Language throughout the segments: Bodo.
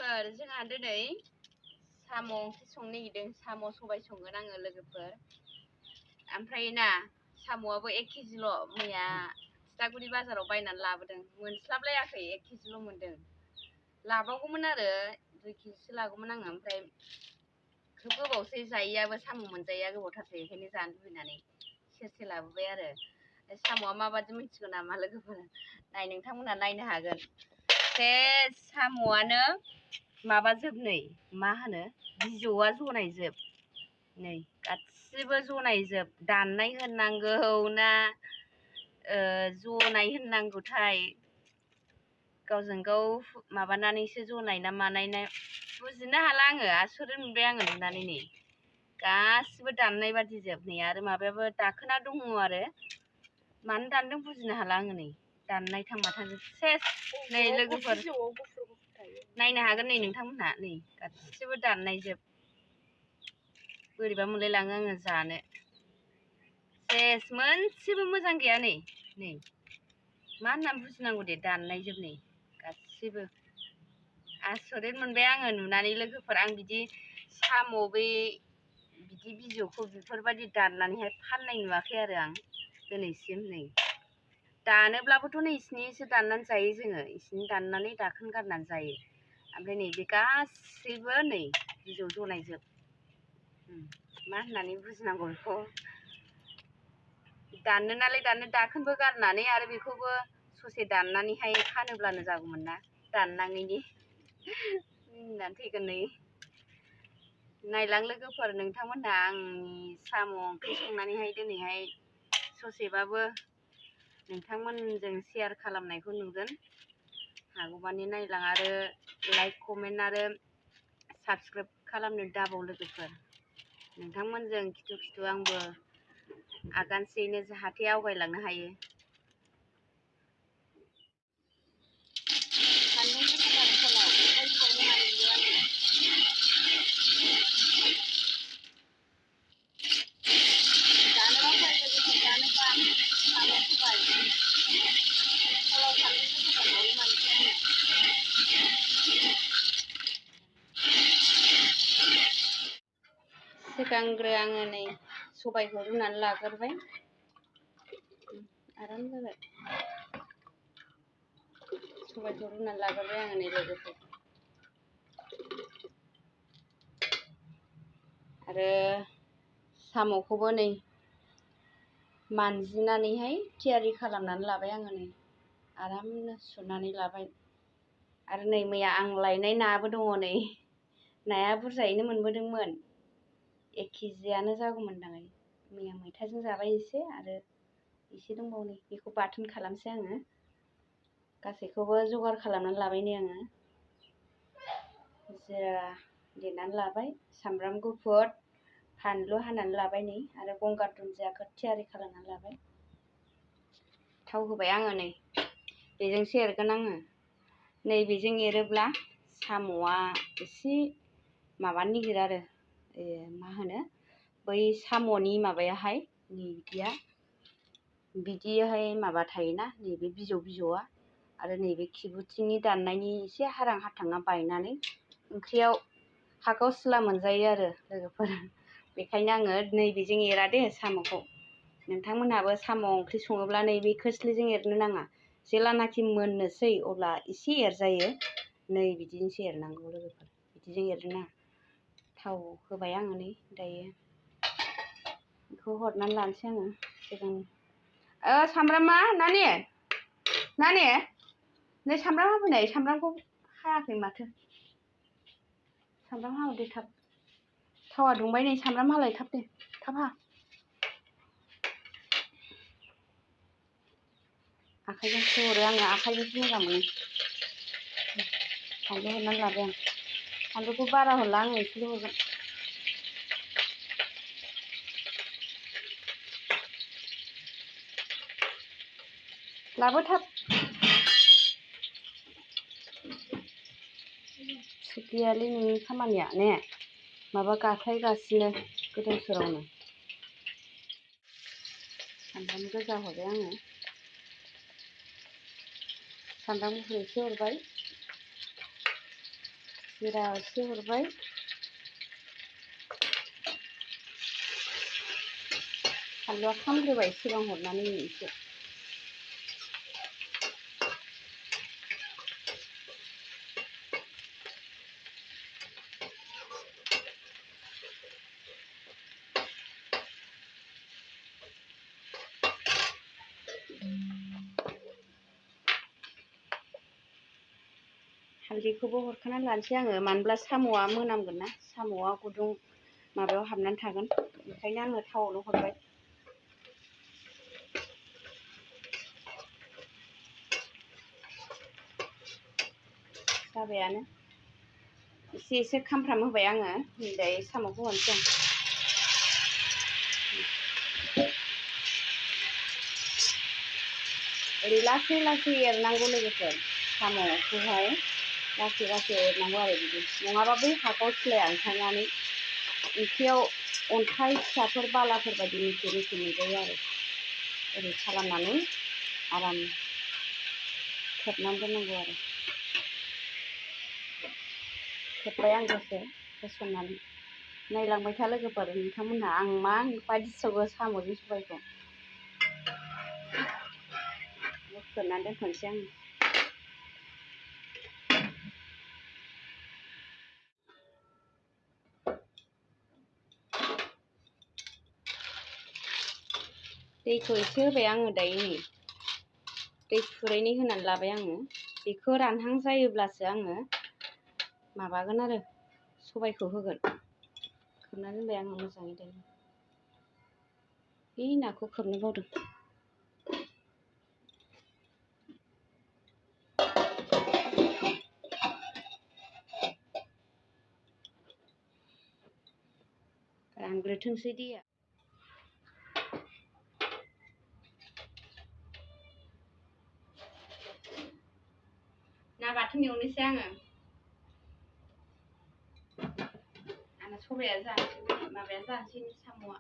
लोगोफोर जोंहा दिनै साम' ओंख्रि संनो नागिरदों। साम' सबाय संगोन आङो लोगोफोर। ओमफ्राय ना साम'आबो 1 केजिल' मैया थिथागुरि बाजाराव बायनानै लाबोदों। मोनस्लाबलायाखै 1 केजिल' मोनदों। लाबावगौमोन आरो 2 केजिसो लागौमोन आङो। ओमफ्राय खोब गोबावसै जायैयाबो साम' मोनजायैया गोबावथारसै, बेखायनो जानो लुबैनानै सेरसे लाबोबाय आरो। साम'आ माबादि मिथिगौ नामा लोगोफोर? नोंथांमोनहा नायनो हागोन। बे साम'आनो माबाजोब, नै मा होनो, बिजौआ जनायजोब, नै गासिबो जनायजोब। दाननाय होननांगौ ना जनाय होननांगौथाय, गावजों गाव माबानानैसो जनाय ना मानाय ना बुजिनो हाला आङो। आसरित मोनबाय आङो नुनानै। नै गासिबो दाननाय बादि जोब। नै आरो माबायाबो दाखोना दङ आरो, मानो दानदों बुजिनो हाला आङो। नै दाननाय थांबाथाय सेस। नै लोगोफोर नायनो हागोन, नै नोंथांमोनहा, नै गासिबो दाननाय जोब। बोरैबा मोनलायलाङो आङो जानो। सेस मोनसेबो मोजां गैया। नै नै मा होननानै बुजिनांगौ दे, दाननाय जोब नै गासिबो। आसरित मोनबाय आङो नुनानै लोगोफोर। आं बिदि साम' बिदि बिजौखौ बेफोरबायदि दाननानैहाय फाननाय नुवाखै आरो आं दिनैसिम। नै दानोब्लाबोथ' नै इसिनिसो दाननानै जायो जोङो, इसिनि दाननानै दाखोन गारनानै जायो। ओमफ्राय नै बे गासैबो नै बिजौ जनायजोब। मा होननानै बुजिनांगौ बेखौ। दाननो नालाय दाननो, दाखोनबो गारनानै आरो बेखौबो ससे दाननानैहाय फानोब्लानो जागौमोन ना, दाननाङैनि। मिनिनानै थैगोन नै। नायलां लोगोफोर, नोंथांमोनहा आंनि साम' ओंख्रि संनानैहाय दिनैहाय ससेबाबो नोंथांमोनजों शेयार खालामनायखौ नुगोन। हागौमानि नायलां आरो लाइक, कमेन्ट आरो साबस्क्राइब खालामनो दाबाव लोगोफोर। नोंथांमोनजों खिथु खिथु आंबो आगानसेयैनो जाहाथे आवगायलांनो हायो। सिगांग्रो आङो नै सबायखौ रुनानै लाग्रोबाय। आराम जाबाय। सबायखौ रुनानै लाग्रोबाय आङो नै लोगोफोर। आरो साम'खौबो नै मानजिनानैहाय थियारि खालामनानै लाबाय आङो। नै आरामनो सुनानै लाबाय। आरो नै मैया आं लायनाय नाबो दङ। नै नाया बुरजायैनो मोनबोदोंमोन, 1 केजियानो जागौमोनदां। मैया मैथाजों जाबाय एसे, आरो एसे दंबावो। नै बेखौ बाथोन खालामसै आङो। गासैखौबो जगार खालामनानै लाबाय नै आङो। जिरा देनानै लाबाय, सामब्राम गुफुर, फानलु हानानै लाबाय नै, आरो गंगार दुन्दियाखौ थियारि खालामनानै लाबाय। थाव होबाय आङो। नै बेजोंसो एरगोन आङो। नै बेजों एरोब्ला साम'आ एसे माबानो नागिरो आरो, मा होनो, बै साम'नि माबायाहाय नै बिदियाहाय माबा थायोना, नैबे बिजौआ, आरो नैबे खिबुथिंनि दाननायनि एसे हारां हाथाङा बायनानै ओंख्रियाव हागाव सिला मोनजायो आरो लोगोफोर। बेखायनो आङो नैबेजों एरा दे साम'खौ। नोंथांमोनहाबो साम' ओंख्रि सङोब्ला नैबे खोस्लिजों एरनो नाङा। जेलानाखि मोननोसै अब्ला एसे एरजायो। नै बिदिजोंसो एरनांगौ लोगोफोर, बिदिजों एरनो नाङा। थाव होबाय आङो। नै दायो बेखौ हरनानै लानोसै आङो सिगां। सामब्रामा नानि नै सामब्राम होफैनाय, सामब्रामखौ हायाखै माथो। सामब्राम हाहो दे थाब। थावा दुंबाय, नै सामब्राम हालाय थाब दे, थाब हा। आखाइजोंसो हरो आङो, आखाइजोंसो मोजां मोनो। फानलु हरनानै लाबाय आं। फानलुखौ बारा हरला आङो, एसेल' हरगोन। लाबो थाब। गैयालै नोंनि खामानिया ने, माबा गाख्लायगासिनो गोदाव सोरावनो। सामब्राम गोजा हरबाय आङो, सामब्राम गुफुर एसे हरबाय। जिरा एसे हरबाय फानलुआ खामग्रोबाय सिगां हरनानै एसे हालदैखौबो हरखानानै लानोसै आङो मानोब्ला साम'आ मोनामगोन ना साम'आ गुदुं माबायाव हाबनानै थागोन ओंखायनो आङो थावआवनो हरबाय जाबायानो एसे खामफ्राम होबाय आङो दायो साम'खौ हरनोसै आं ओरै लासै लासै एरनांगौ लोगोफोर साम'खौहाय लासै लासै एरनांगौ आरो बिदि नङाबा बै हाखर सिलाया ओंखारनानै ओंख्रियाव अन्थाइ फिसाफोर बालाफोर बायदि मिसे मिसे मोनजायो आरो ओरै खालामनानै आराम खोबनानै दोननांगौ आरो खोब्बाय आं दसे होसननानै नायलांबाय था लोगोफोर नोंथांमोनहा आं माबायदि सङो साम'जों सबायखौ खोबनानै दोनथ'नोसै आं दैखौ एसे होबाय आङो दायो नै दै खुरैनै होनानै लाबाय आङो बेखौ रानहां जायोब्लासो आङो माबागोन आरो सबायखौ होगोन खोबना दोनबाय आङो मोजाङै दायो बे नाखौ खोबनो बावदों रानग्रोथोंसै दैया ना बाथोन एवनोसै आङो आंना सबाया जानोसै माबाया जानोसै साम'आ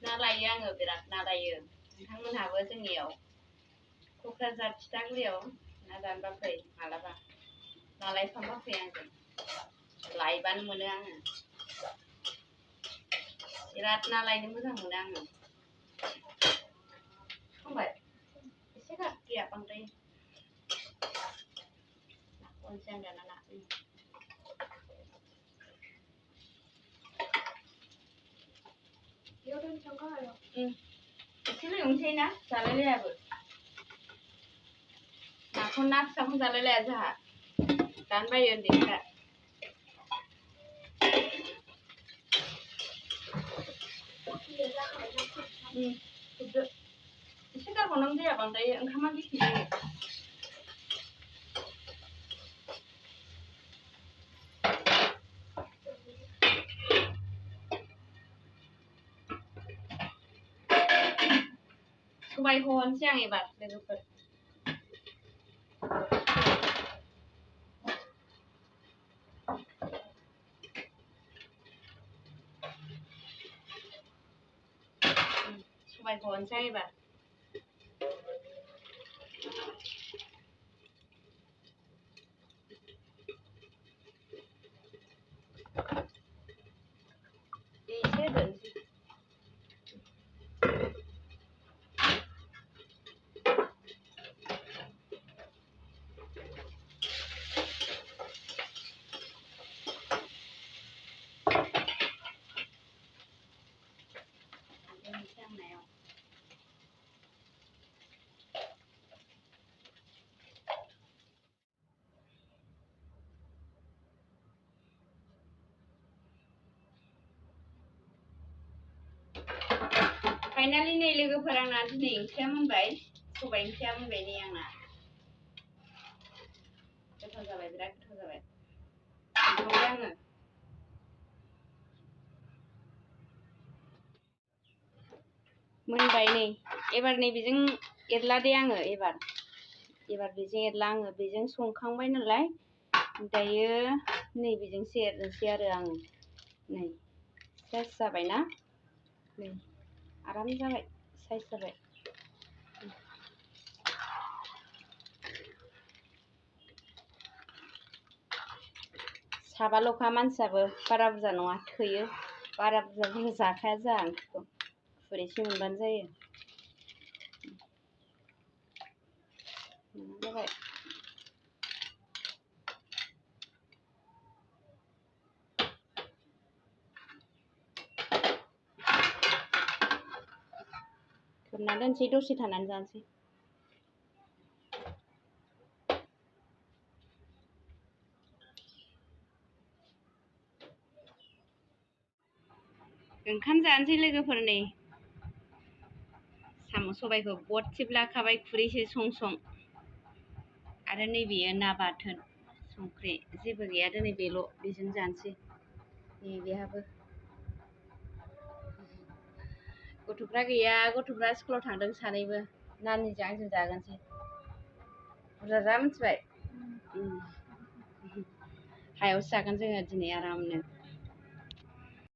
ना लायो आङो बिराद ना लायो नोंथांमोनहाबो जोंनियाव क'क्राझार थिथागुरियाव ना जानोबा फै मालाबा ना लायफांबा फै आंजों लायबानो मोनो आङो बिराद ना लायनो मोजां मोनो आङो संबाय एसे गैया बांद्राय नाखौनोसै आं दाना ना एसेल' एवनोसै ना जालायलायाबो नाखौ ना फिसाखौ जालायलाया जोंहा जानो बायो उन्दैफ्रा खोबदो एसे गारबावनांगौ दैया बांद्राय ओंखामा गिसि जायो सबायखौ हरनोसै आं एबार लोगोफोर सबायखौ हरनोसै एबार एसे दोनसै फाइनालि नै लोगोफोर आंना दिनै ओंख्रिया मोनबाय सबाइ ओंख्रिया मोनबाय नै आंना गोथाव जाबाय बिराद गोथाव जाबाय संबाय आङो मोनबाय नै एबार नै बेजों एरला दे आङो एबार बेजों एरला आङो बेजों संखांबाय नालाय दायो नै बेजोंसो एरनोसै आरो आङो नै साइज जाबायना नै आराम जाबाय साइज जाबाय साबाल'खा मानसियाबो बारा बुरजा नङा थोयो बारा बुरजा जाखाया जोंहा ओंख्रिखौ खुरैसे मोनबानो जायो जाबाय खोबना दोनसै दसे थानानै जानोसै ओंखाम जानोसै लोगोफोर नै साम' सबायखौ बदसे लाखाबाय खुरैसे सं आरो नैबेयो ना बाथोन संख्रि जेबो गैया दिनै बेल' बेजों जानोसै नै बेहाबो गथ'फ्रा गैया गथ'फ्रा स्कुलाव थांदों सानैबो नानिजों आंजों जागोनसै बुरजा जा मिथिबाय हायावसो जागोन जोङो दिनै आरामनो